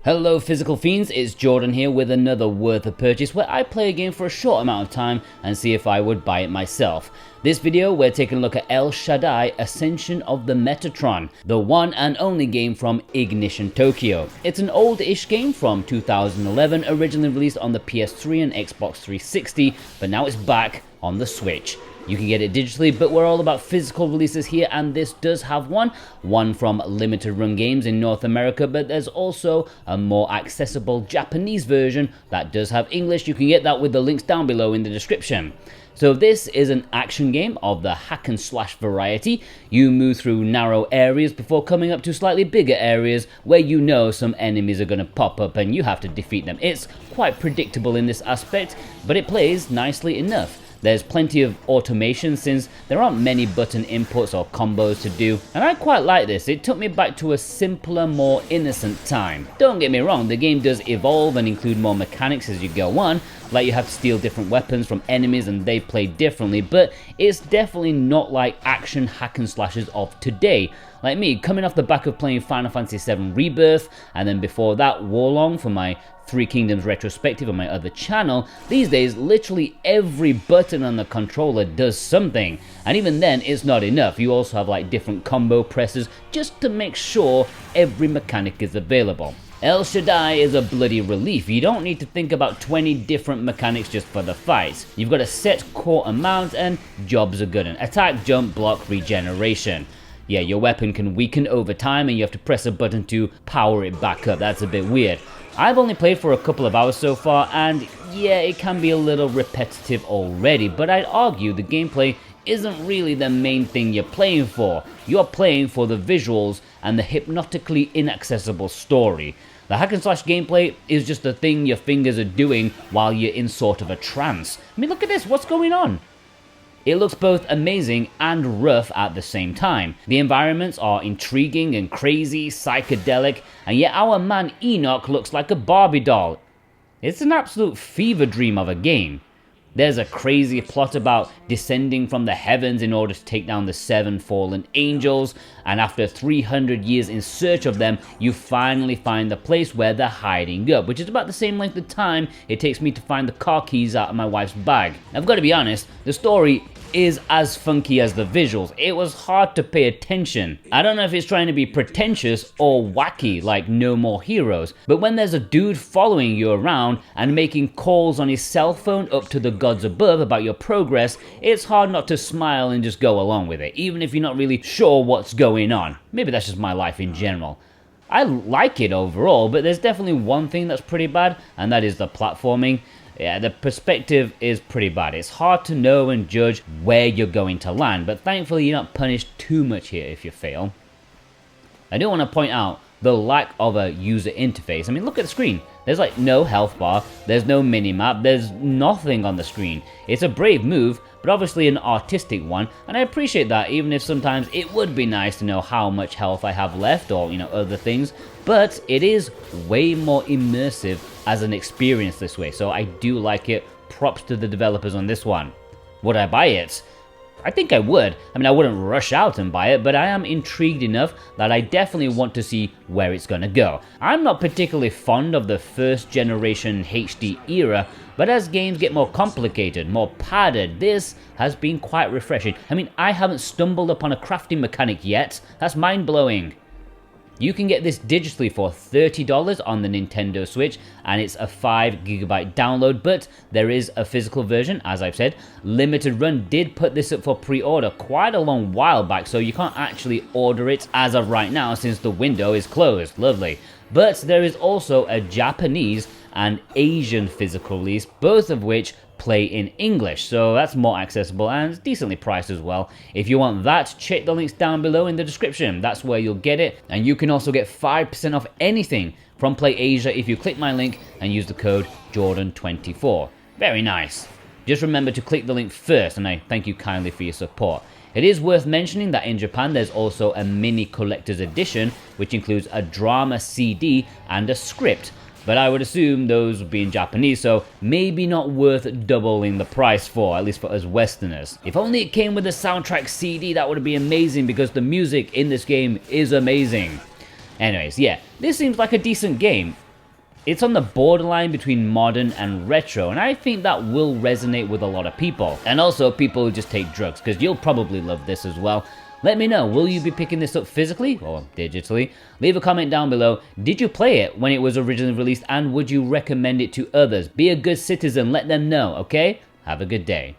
Hello physical fiends, it's Jordan here with another worth of purchase where I play a game for a short amount of time and see if I would buy it myself. This video we're taking a look at El Shaddai Ascension of the Metatron, the one and only game from Ignition Tokyo. It's an old-ish game from 2011, originally released on the PS3 and Xbox 360, but now it's back on the Switch. You can get it digitally, but we're all about physical releases here, and this does have one from Limited Run Games in North America, but there's also a more accessible Japanese version that does have English. You can get that with the links down below in the description. So this is an action game of the hack and slash variety. You move through narrow areas before coming up to slightly bigger areas where you know some enemies are going to pop up and you have to defeat them. It's quite predictable in this aspect, but it plays nicely enough. There's plenty of automation since there aren't many button inputs or combos to do, and I quite like this. It took me back to a simpler, more innocent time. Don't get me wrong, the game does evolve and include more mechanics as you go on, like you have to steal different weapons from enemies and they play differently, but it's definitely not like action hack and slashes of today. Like me, coming off the back of playing Final Fantasy VII Rebirth, and then before that Warlong for my Three Kingdoms retrospective on my other channel, these days literally every button on the controller does something, and even then it's not enough. You also have like different combo presses just to make sure every mechanic is available. El Shaddai is a bloody relief. You don't need to think about 20 different mechanics just for the fights. You've got a set core amount and jobs are good. Attack, jump, block, regeneration. Yeah, your weapon can weaken over time and you have to press a button to power it back up. That's a bit weird. I've only played for a couple of hours so far, and yeah, it can be a little repetitive already, but I'd argue the gameplay isn't really the main thing you're playing for. You're playing for the visuals and the hypnotically inaccessible story. The hack and slash gameplay is just the thing your fingers are doing while you're in sort of a trance. I mean, look at this, what's going on? It looks both amazing and rough at the same time. The environments are intriguing and crazy, psychedelic, and yet our man Enoch looks like a Barbie doll. It's an absolute fever dream of a game. There's a crazy plot about descending from the heavens in order to take down the 7 fallen angels, and after 300 years in search of them, you finally find the place where they're hiding up, which is about the same length of time it takes me to find the car keys out of my wife's bag. I've got to be honest, the story is as funky as the visuals. It was hard to pay attention. I don't know if it's trying to be pretentious or wacky like No More Heroes, but when there's a dude following you around and making calls on his cell phone up to the gods above about your progress, it's hard not to smile and just go along with it, even if you're not really sure what's going on. Maybe that's just my life in general. I like it overall, but there's definitely one thing that's pretty bad, and that is the platforming. Yeah, the perspective is pretty bad. It's hard to know and judge where you're going to land, but thankfully you're not punished too much here if you fail. I do want to point out the lack of a user interface. I mean, look at the screen. There's like no health bar, there's no minimap, there's nothing on the screen. It's a brave move, but obviously an artistic one, and I appreciate that, even if sometimes it would be nice to know how much health I have left or, other things, but it is way more immersive as an experience this way, so I do like it. Props to the developers on this one. Would I buy it? I think I would. I mean, I wouldn't rush out and buy it, but I am intrigued enough that I definitely want to see where it's gonna go. I'm not particularly fond of the first generation HD era, but as games get more complicated, more padded, this has been quite refreshing. I mean, I haven't stumbled upon a crafting mechanic yet. That's mind-blowing. You can get this digitally for $30 on the Nintendo Switch, and it's a 5GB download, but there is a physical version, as I've said. Limited Run did put this up for pre-order quite a long while back, so you can't actually order it as of right now since the window is closed. Lovely. But there is also a Japanese and Asian physical release, both of which play in English, so that's more accessible and decently priced as well. If you want that, check the links down below in the description. That's where you'll get it, and you can also get 5% off anything from Play Asia if you click my link and use the code Jordan24. Very nice. Just remember to click the link first, and I thank you kindly for your support. It is worth mentioning that in Japan there's also a mini collector's edition, which includes a drama CD and a script. But I would assume those would be in Japanese, so maybe not worth doubling the price for, at least for us Westerners. If only it came with a soundtrack CD, that would be amazing, because the music in this game is amazing. Anyways, yeah, this seems like a decent game. It's on the borderline between modern and retro, and I think that will resonate with a lot of people. And also people who just take drugs, because you'll probably love this as well. Let me know, will you be picking this up physically or digitally? Leave a comment down below. Did you play it when it was originally released, and would you recommend it to others? Be a good citizen, let them know, okay? Have a good day.